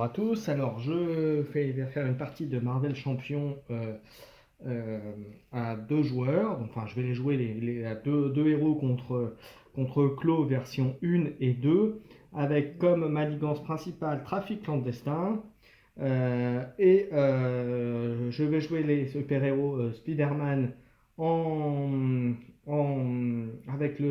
Bonjour à tous. Alors, je vais faire une partie de Marvel Champion euh, à 2 joueurs. Donc, enfin, je vais les jouer à deux héros contre Claw version 1 et 2, avec comme manigance principale Trafic clandestin. Je vais jouer les super-héros Spider-Man avec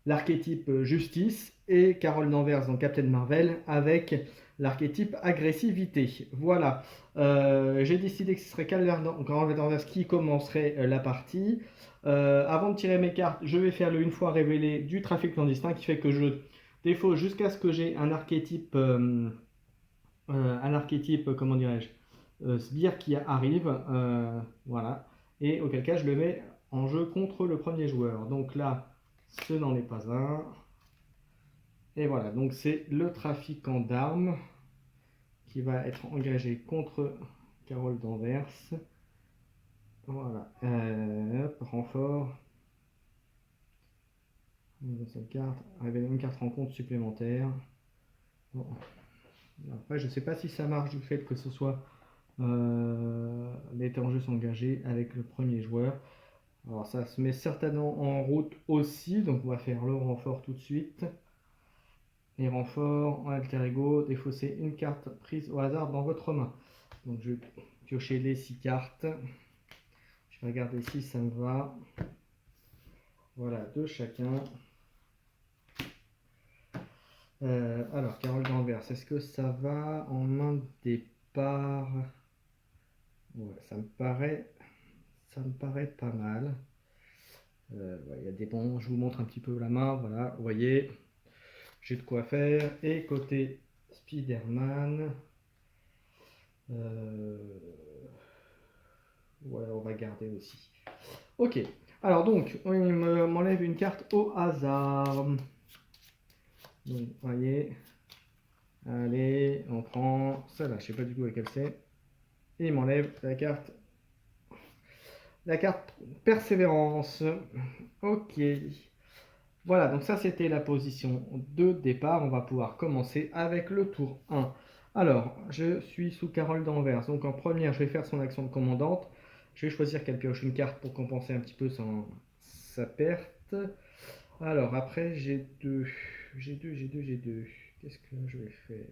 l'archétype justice, et Carol Danvers dans Captain Marvel avec l'archétype agressivité. Voilà. J'ai décidé que ce serait Carol Danvers qui commencerait la partie. Avant de tirer mes cartes, je vais faire le une fois révélé du trafic clandestin qui fait que je défausse jusqu'à ce que j'ai un archétype, comment dirais-je, sbire qui arrive. Voilà. Et auquel cas je le mets en jeu contre le premier joueur. Donc là, ce n'en est pas un. Et voilà, donc c'est le trafiquant d'armes qui va être engagé contre Carol Danvers. Voilà, renfort. Cette carte, révéler une carte rencontre supplémentaire. Bon. Après, je ne sais pas si ça marche du fait que ce soit les en jeu sont engagés avec le premier joueur. Alors ça se met certainement en route aussi, donc on va faire le renfort tout de suite. Les renforts en alter ego, défausser une carte prise au hasard dans votre main. Donc je vais piocher les 6 cartes. Je vais regarder si ça me va. Voilà, de chacun. Alors, Carole Danvers, est-ce que ça va en main de départ? Ouais, ça me paraît pas mal. Il y a des bons, je vous montre un petit peu la main, voilà, vous voyez, j'ai de quoi faire. Et côté Spider-Man, voilà, on va garder aussi. Ok, alors donc, on m'enlève une carte au hasard. Donc, vous voyez, allez, on prend celle-là, je sais pas du tout laquelle c'est. Et il m'enlève la carte Persévérance. Ok. Voilà, donc ça c'était la position de départ. On va pouvoir commencer avec le tour 1. Alors, je suis sous Carole Danvers. Donc en première, je vais faire son action de commandante. Je vais choisir qu'elle pioche une carte pour compenser un petit peu sa perte. Alors après, j'ai deux. Qu'est-ce que je vais faire?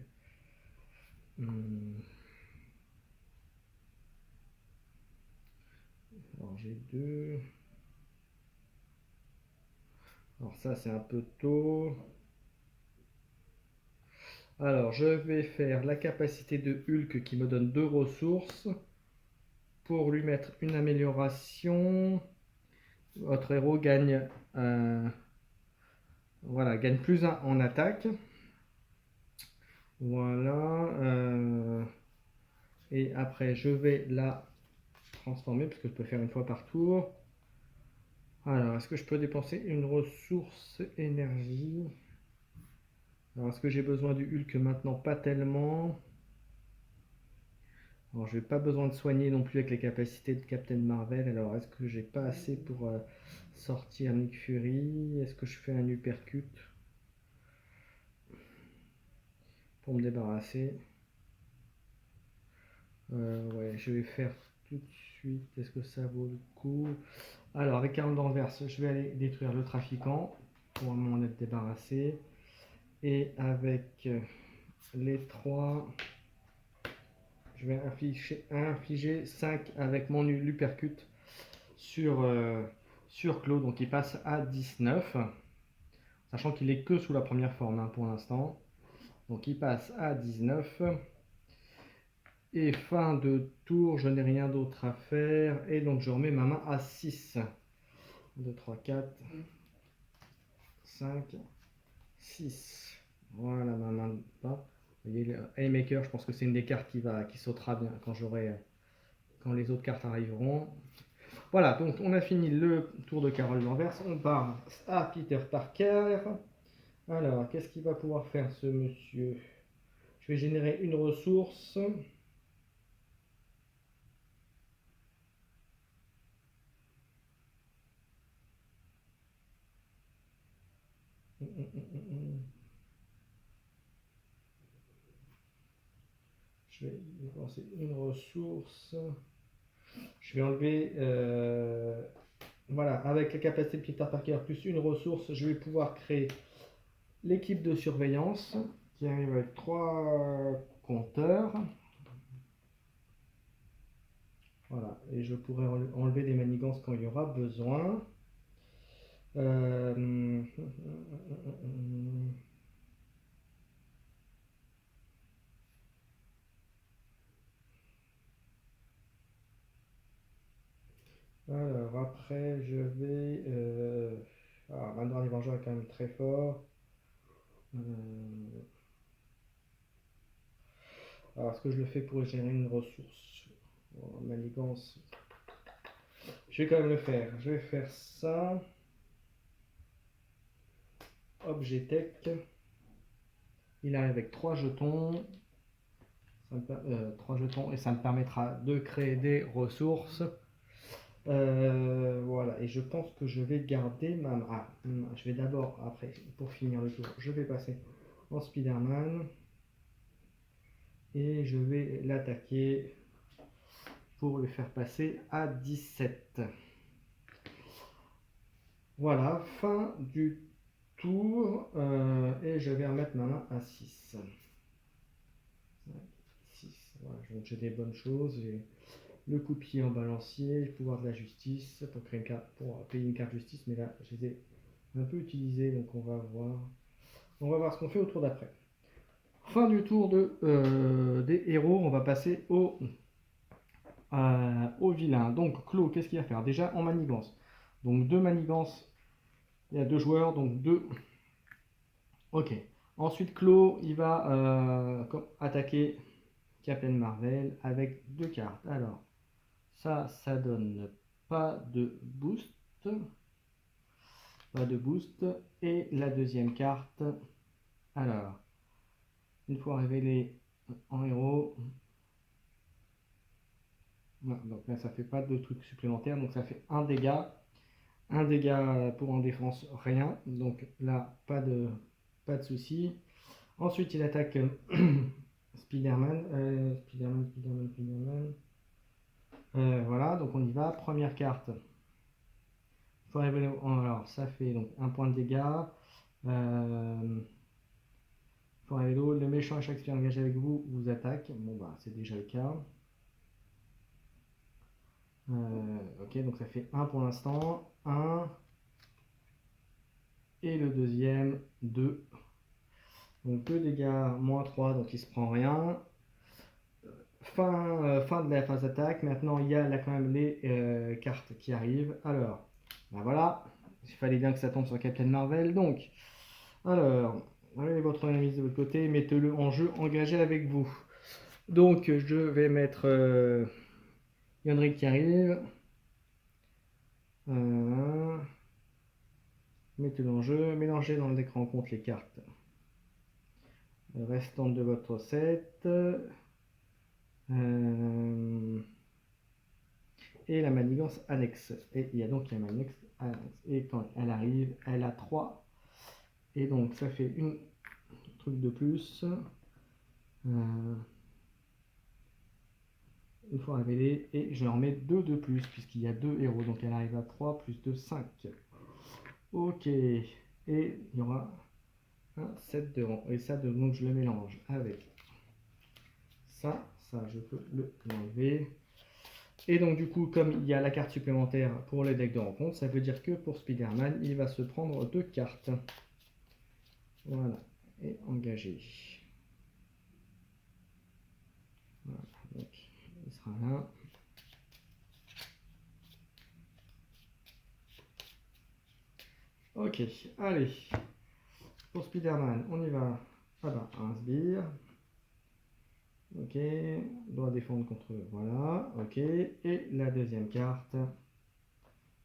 Alors j'ai deux. Alors ça c'est un peu tôt. Alors je vais faire la capacité de Hulk qui me donne 2 ressources. Pour lui mettre une amélioration, votre héros gagne, voilà, gagne plus 1 en attaque. Voilà. Et après, je vais la transformer, parce que je peux faire une fois par tour. Alors, est-ce que je peux dépenser une ressource énergie? Alors, est-ce que j'ai besoin du Hulk maintenant? Pas tellement. Alors, je n'ai pas besoin de soigner non plus avec les capacités de Captain Marvel. Alors, est-ce que j'ai pas assez pour sortir Nick Fury? Est-ce que je fais un uppercut pour me débarrasser? Ouais, je vais faire tout de suite. Est-ce que ça vaut le coup? Alors, avec Carole Danvers, je vais aller détruire le trafiquant pour m'en être débarrassé. Et avec les 3, je vais infliger 5 avec mon uppercut sur Claude. Donc, il passe à 19. Sachant qu'il est que sous la première forme pour l'instant. Donc, il passe à 19. Et fin de tour, je n'ai rien d'autre à faire. Et donc je remets ma main à 6. 2, 3, 4, 5, 6. Voilà ma main de bas. Vous voyez, le Haymaker, je pense que c'est une des cartes qui sautera bien quand les autres cartes arriveront. Voilà, donc on a fini le tour de Carole Danvers. On part à Peter Parker. Alors, qu'est-ce qu'il va pouvoir faire ce monsieur? Je vais générer une ressource. Je vais dépenser une ressource. Je vais enlever, voilà, avec la capacité de Peter Parker plus une ressource, je vais pouvoir créer l'équipe de surveillance qui arrive avec 3 compteurs. Voilà, et je pourrai enlever des manigances quand il y aura besoin. Alors après, je vais... Mandar des Vengeurs est quand même très fort. Alors, est-ce que je le fais pour générer une ressource? Manigance. Je vais quand même le faire. Je vais faire ça. Objet tech. Il arrive avec 3 jetons. 3 jetons et ça me permettra de créer des ressources. Voilà, et je pense que je vais garder ma... je vais d'abord, après, pour finir le tour, je vais passer en Spider-Man. Et je vais l'attaquer pour le faire passer à 17. Voilà, fin du tour. Et je vais remettre ma main à 6. 6. Voilà, donc j'ai des bonnes choses. J'ai le coup de pied en balancier, le pouvoir de la justice pour, créer une carte, pour payer une carte justice. Mais là, je les ai un peu utilisés, donc on va voir. On va voir ce qu'on fait au tour d'après. Fin du tour des héros. On va passer au vilain. Donc Clos, qu'est-ce qu'il va faire? Déjà en manigance. Donc 2 manigances. Il y a 2 joueurs, donc 2. Ok. Ensuite Clos, il va attaquer Captain Marvel avec 2 cartes. Alors, ça donne pas de boost. Pas de boost. Et la deuxième carte. Alors, une fois révélé en héros. Donc là, ça fait pas de trucs supplémentaires. Donc ça fait un dégât. Un dégât pour en défense, rien. Donc là, pas de souci. Ensuite, il attaque Spider-Man. Spider-Man. Voilà, donc on y va. Première carte. Alors, ça fait donc un point de dégâts. Le méchant à chaque spire engagé avec vous vous attaque. Bon, bah, c'est déjà le cas. Ok, donc ça fait 1 pour l'instant. 1. Et le deuxième, 2. Donc 2 dégâts, moins 3, donc il se prend rien. Fin de la phase d'attaque. Maintenant, il y a là quand même les cartes qui arrivent. Alors, ben voilà. Il fallait bien que ça tombe sur Captain Marvel. Donc, alors, allez votre ennemi de votre côté, mettez-le en jeu, engagé avec vous. Donc, je vais mettre Yonrik qui arrive. Mettez-le en jeu, mélangez dans le deck rencontre les cartes restantes de votre set. Et la manigance annexe. Et il y a donc la manigance annexe. Et quand elle arrive, elle a 3. Et donc ça fait une truc de plus. Une fois révélée. Et je leur mets 2 de plus, puisqu'il y a 2 héros. Donc elle arrive à 3 plus 2, 5. Ok. Et il y aura un 7 de rang. Et ça, donc je le mélange avec ça. Ça, je peux l'enlever. Et donc du coup, comme il y a la carte supplémentaire pour les decks de rencontre, ça veut dire que pour Spider-Man, il va se prendre 2 cartes. Voilà, et engagé. Voilà, donc il sera là. Ok, allez. Pour Spider-Man, on y va. Ah bah, un sbire. Ok, doit défendre contre... Voilà, ok. Et la deuxième carte.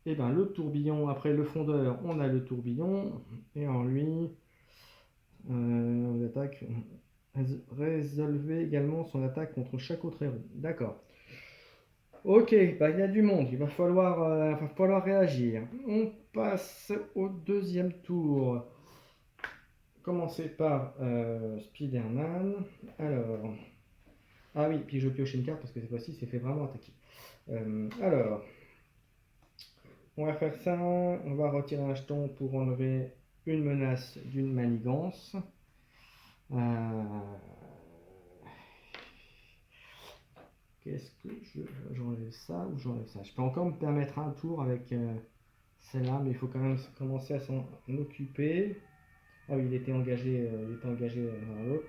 Et ben le tourbillon, après le fondeur, on a le tourbillon. Et en lui, on attaque... Résolvez également son attaque contre chaque autre héros. D'accord. Ok, bah, il y a du monde, il va falloir réagir. On passe au deuxième tour. Commencer par Spider-Man. Alors, Ah oui, puis je pioche une carte parce que cette fois-ci, c'est fait vraiment attaquer. Alors, on va faire ça. On va retirer un jeton pour enlever une menace d'une manigance. Qu'est-ce que j'enlève ça ou j'enlève ça? Je peux encore me permettre un tour avec celle-là, mais il faut quand même commencer à s'en occuper. Ah oui, il était engagé dans l'autre.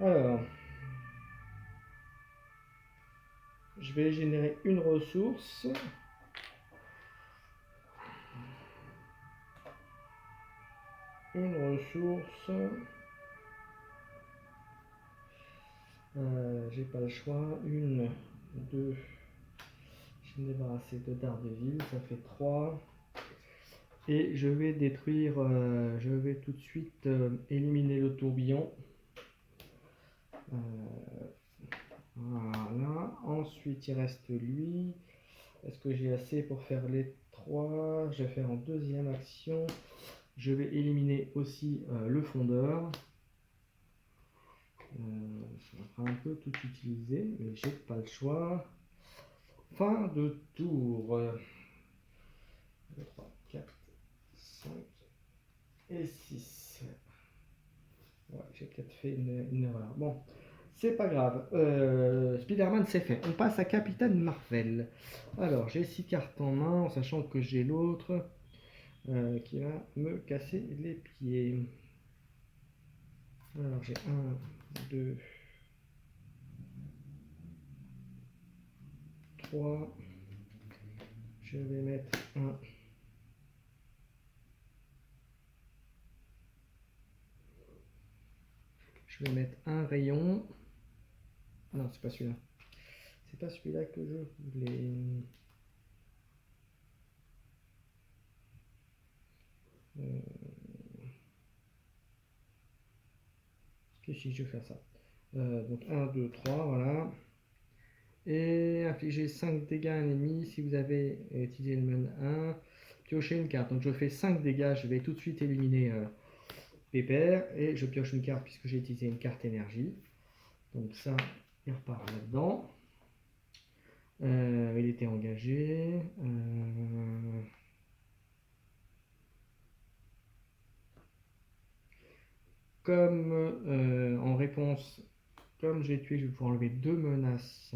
Alors, je vais générer une ressource. Une ressource. J'ai pas le choix. Une, deux. Je vais me débarrasser de Daredevil, ça fait 3. Et je vais détruire, je vais tout de suite éliminer le tourbillon. Voilà. Ensuite, il reste lui. Est-ce que j'ai assez pour faire les 3? Je vais faire en deuxième action. Je vais éliminer aussi le fondeur. Ça va un peu tout utiliser, mais j'ai pas le choix. Fin de tour. 2, 3, 4, 5 et 6. Ouais, j'ai peut-être fait une erreur. Bon, c'est pas grave. Spider-Man, c'est fait. On passe à Capitaine Marvel. Alors, j'ai 6 cartes en main, en sachant que j'ai l'autre qui va me casser les pieds. Alors, j'ai 1, 2, 3. Je vais mettre un. Je vais mettre un rayon. Ah non, c'est pas celui-là. C'est pas celui-là que je voulais. Si je fais ça. Donc 1, 2, 3, voilà. Et infliger 5 dégâts à un ennemi si vous avez utilisé le mode 1. Piocher une carte. Donc je fais 5 dégâts, je vais tout de suite éliminer Pépère. Et je pioche une carte puisque j'ai utilisé une carte énergie. Donc ça, il repart là-dedans. Il était engagé. Comme en réponse, comme j'ai tué, je vais pouvoir enlever 2 menaces.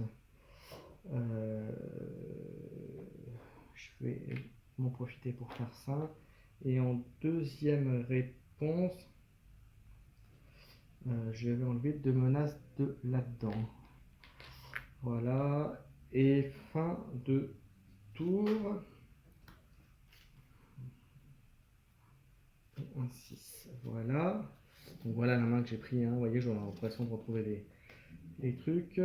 Je vais m'en profiter pour faire ça. Et en deuxième réponse, je vais enlever 2 menaces de là-dedans. Voilà. Et fin de tour. Un 6. Voilà. Donc voilà la main que j'ai pris. Hein. Vous voyez, j'aurai l'impression de retrouver les trucs.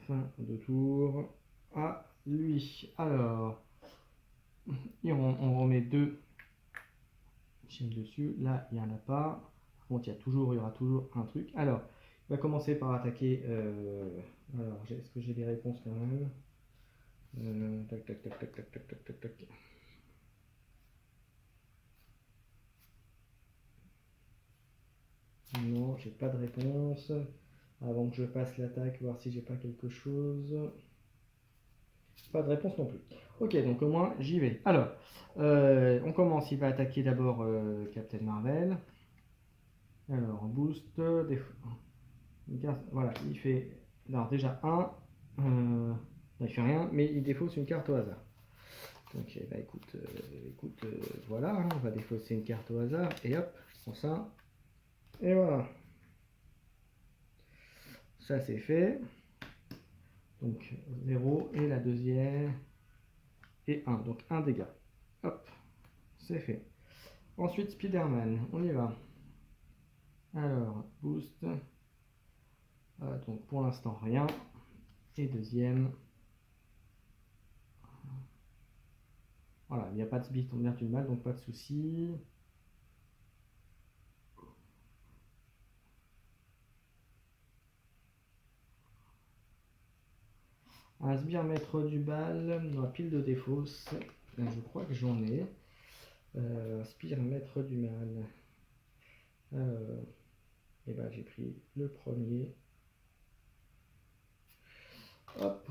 Fin de tour. À lui. Alors, on remet 2 chaînes dessus. Là, il n'y en a pas. Par contre, il y aura toujours un truc. Alors, il va commencer par attaquer. Alors, est-ce que j'ai des réponses quand même? Tac, tac, tac, tac, tac, tac, tac, tac, tac. Non, j'ai pas de réponse. Avant que je fasse l'attaque, voir si j'ai pas quelque chose. Pas de réponse non plus. Ok, donc au moins j'y vais. Alors, on commence. Il va attaquer d'abord Captain Marvel. Alors, boost, voilà, il fait. Alors, déjà 1. Il fait rien, mais il défausse une carte au hasard. Donc, bah, écoute, voilà, hein, on va défausser une carte au hasard. Et hop, je prends ça. Et voilà. Ça, c'est fait. Donc 0 et la deuxième et 1. Donc 1 dégât. Hop, c'est fait. Ensuite Spider-Man, on y va. Alors, boost. Donc pour l'instant rien. Et deuxième. Voilà, il n'y a pas de speed, on vient du mal, donc pas de souci. Un sbire maître du bal dans la pile de défausse. Je crois que j'en ai. Sbire maître du mal. Et ben j'ai pris le premier. Hop.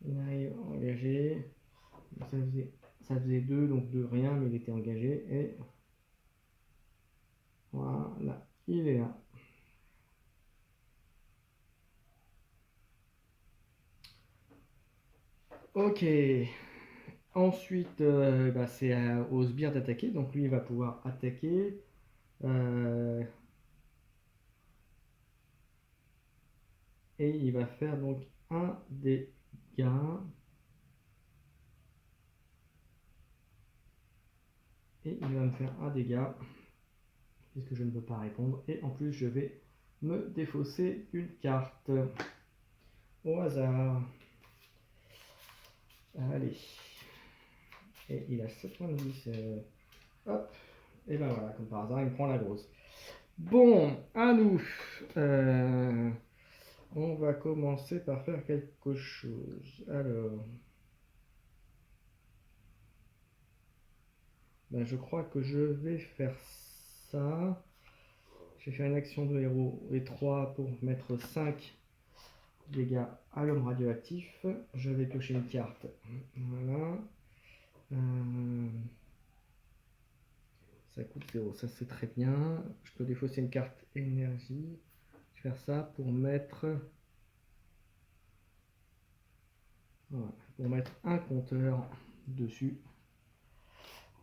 Il arrive engagé. Ça faisait 2, donc de rien, mais il était engagé. Et voilà, il est là. Ok. Ensuite, c'est au sbire d'attaquer. Donc lui, il va pouvoir attaquer. Et il va faire donc un dégât. Et il va me faire un dégât. Puisque je ne peux pas répondre. Et en plus, je vais me défausser une carte. Au hasard. Allez. Et il a 70. Hop. Et ben voilà, comme par hasard, il me prend la grosse. Bon, à nous. On va commencer par faire quelque chose. Alors. Ben, je crois que je vais faire ça. Je vais faire une action de héros et 3 pour mettre 5 dégâts à l'homme radioactif. Je vais piocher une carte. Voilà. Ça coûte 0, ça c'est très bien. Je peux défausser une carte énergie. Je vais faire ça pour mettre... Voilà, pour mettre un compteur dessus.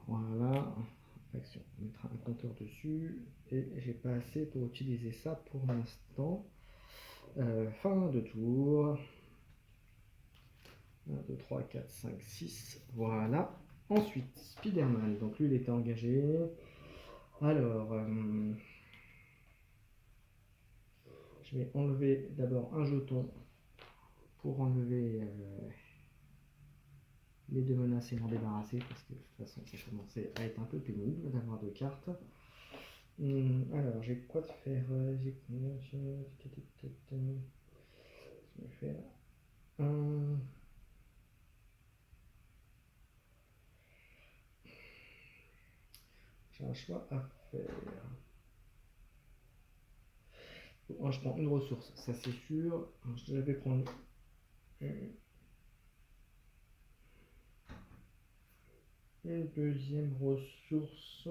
Voilà. Action. On mettra un compteur dessus. Et j'ai pas assez pour utiliser ça pour l'instant. Fin de tour. 1, 2, 3, 4, 5, 6. Voilà. Ensuite, Spider-Man. Donc lui, il était engagé. Alors, je vais enlever d'abord un jeton pour enlever les 2 menaces et m'en débarrasser parce que de toute façon, ça commençait à être un peu pénible d'avoir 2 cartes. Alors, j'ai quoi de faire? J'ai combien? Je vais faire un... J'ai un choix à faire. Bon, je prends une ressource, ça c'est sûr. Je vais prendre une deuxième ressource.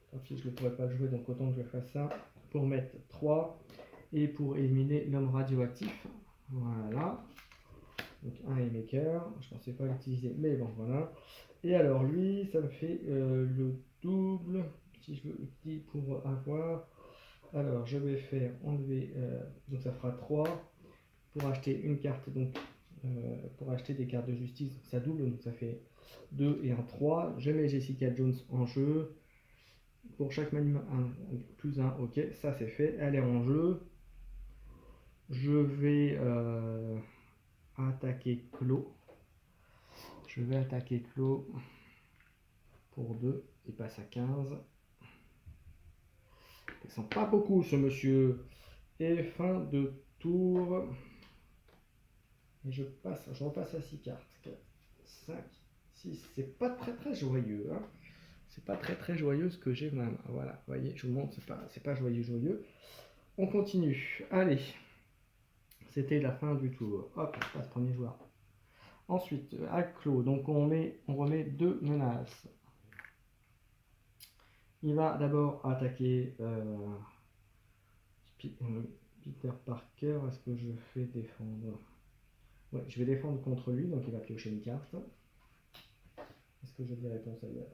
Tant pis, je ne pourrais pas jouer, donc autant que je fasse ça. Pour mettre 3 et pour éliminer l'homme radioactif. Voilà. Donc un Haymaker. Je ne pensais pas l'utiliser, mais bon, voilà. Et alors lui, ça me fait le double. Si je veux utiliser pour avoir. Alors je vais faire enlever. Donc ça fera 3 pour acheter une carte. Donc pour acheter des cartes de justice, ça double. Donc ça fait 2 et un 3. Je mets Jessica Jones en jeu. Pour chaque manu, 1 plus 1, ok, ça c'est fait, elle est en jeu. Je vais attaquer Clos. Je vais attaquer Clos pour 2, il passe à 15. Ils sont pas beaucoup ce monsieur. Et fin de tour. Et je repasse à 6 cartes. 4, 5, 6. C'est pas très joyeux. Hein. C'est pas très joyeux ce que j'ai même. Voilà, vous voyez, je vous montre, c'est pas joyeux. On continue. Allez. C'était la fin du tour. Hop, je passe premier joueur. Ensuite, à clos, donc on remet 2 menaces. Il va d'abord attaquer Peter Parker. Est-ce que je fais défendre? Ouais, je vais défendre contre lui, donc il va piocher une carte. Est-ce que j'ai des réponses ailleurs?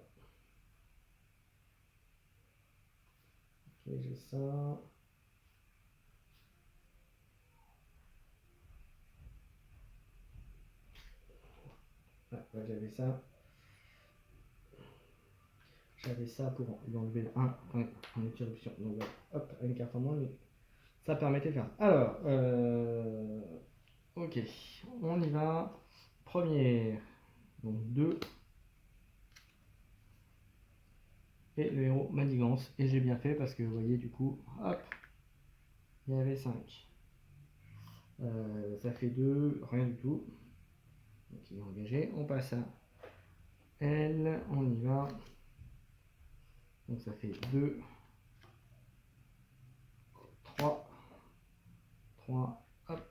Ok, j'ai ça. Ouais, j'avais ça. J'avais ça pour lui enlever un en interruption. Donc hop, une carte en moins, mais ça permettait de faire. Alors, ok, on y va. Première, donc 2. Et le héros manigance. Et j'ai bien fait parce que vous voyez, du coup, hop, il y avait 5. Ça fait 2, rien du tout. Donc il est engagé. On passe à elle, on y va. Donc ça fait 2. 3, hop,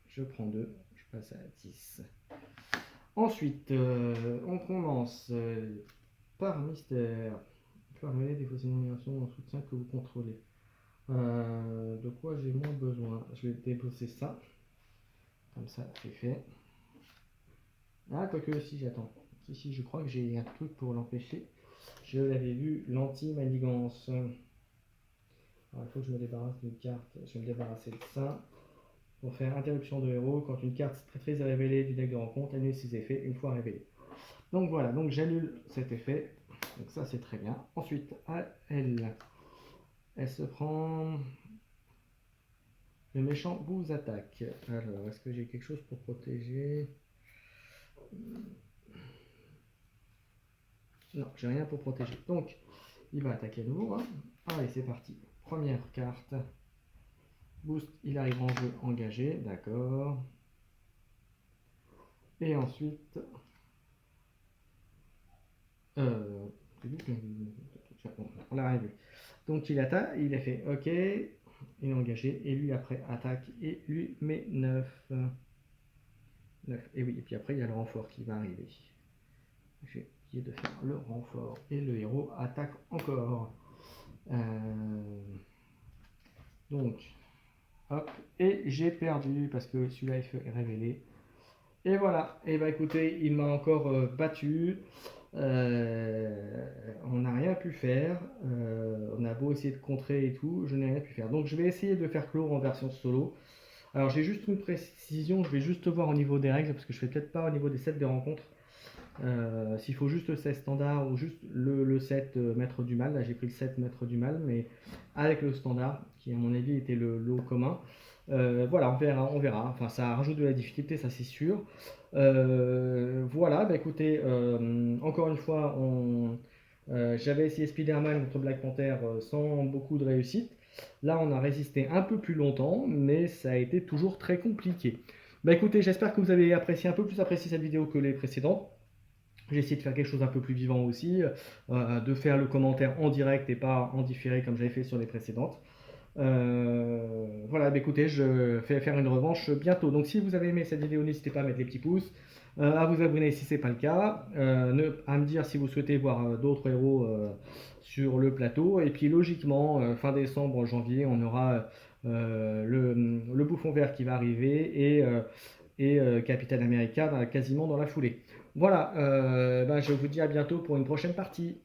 je prends 2, je passe à 10. Ensuite, on commence par mystère. Faire révéler des fausses éliminations en soutien que vous contrôlez. De quoi j'ai moins besoin? Je vais déposer ça. Comme ça, c'est fait. Ah, quoique, si, j'attends. Si, je crois que j'ai un truc pour l'empêcher. Je l'avais vu, l'anti-manigance. Alors, il faut que je me débarrasse d'une carte. Je vais me débarrasser de ça. Pour faire interruption de héros, quand une carte spectatrice est révélée du deck de rencontre, annule ses effets une fois révélée. Donc voilà, donc j'annule cet effet. Donc ça, c'est très bien. Ensuite, à elle se prend... Le méchant vous attaque. Alors, est-ce que j'ai quelque chose pour protéger? Non, j'ai rien pour protéger. Donc, il va attaquer à nouveau. Hein. Allez, c'est parti. Première carte. Boost, il arrive en jeu engagé. D'accord. Et ensuite... on l'a vu. Donc, il attaque. Il a fait OK. Il est engagé. Et lui, après, attaque. Et lui met 9. 9. Et oui, et puis après, il y a le renfort qui va arriver. J'ai oublié de faire le renfort. Et le héros attaque encore. Donc, hop. Et j'ai perdu parce que celui-là est révélé. Et voilà. Et bah écoutez, il m'a encore battu. On n'a rien pu faire. On a beau essayer de contrer et tout, je n'ai rien pu faire. Donc je vais essayer de faire clore en version solo. Alors j'ai juste une précision, je vais juste voir au niveau des règles, parce que je fais peut-être pas au niveau des sets des rencontres. S'il faut juste le set standard ou juste le set maître du mal, là j'ai pris le set maître du mal, mais avec le standard, qui à mon avis était le lot commun. Voilà, on verra. Enfin, ça rajoute de la difficulté, ça c'est sûr. Voilà, bah écoutez, encore une fois, j'avais essayé Spider-Man contre Black Panther sans beaucoup de réussite. Là, on a résisté un peu plus longtemps, mais ça a été toujours très compliqué. Bah écoutez, j'espère que vous avez apprécié un peu plus apprécié cette vidéo que les précédentes. J'ai essayé de faire quelque chose un peu plus vivant aussi, de faire le commentaire en direct et pas en différé comme j'avais fait sur les précédentes. Voilà, bah écoutez, je vais faire une revanche bientôt. Donc si vous avez aimé cette vidéo, n'hésitez pas à mettre les petits pouces, à vous abonner si ce n'est pas le cas, à me dire si vous souhaitez voir d'autres héros sur le plateau. Et puis logiquement, fin décembre, janvier, on aura le bouffon vert qui va arriver et Capitaine America quasiment dans la foulée. Voilà, ben je vous dis à bientôt pour une prochaine partie.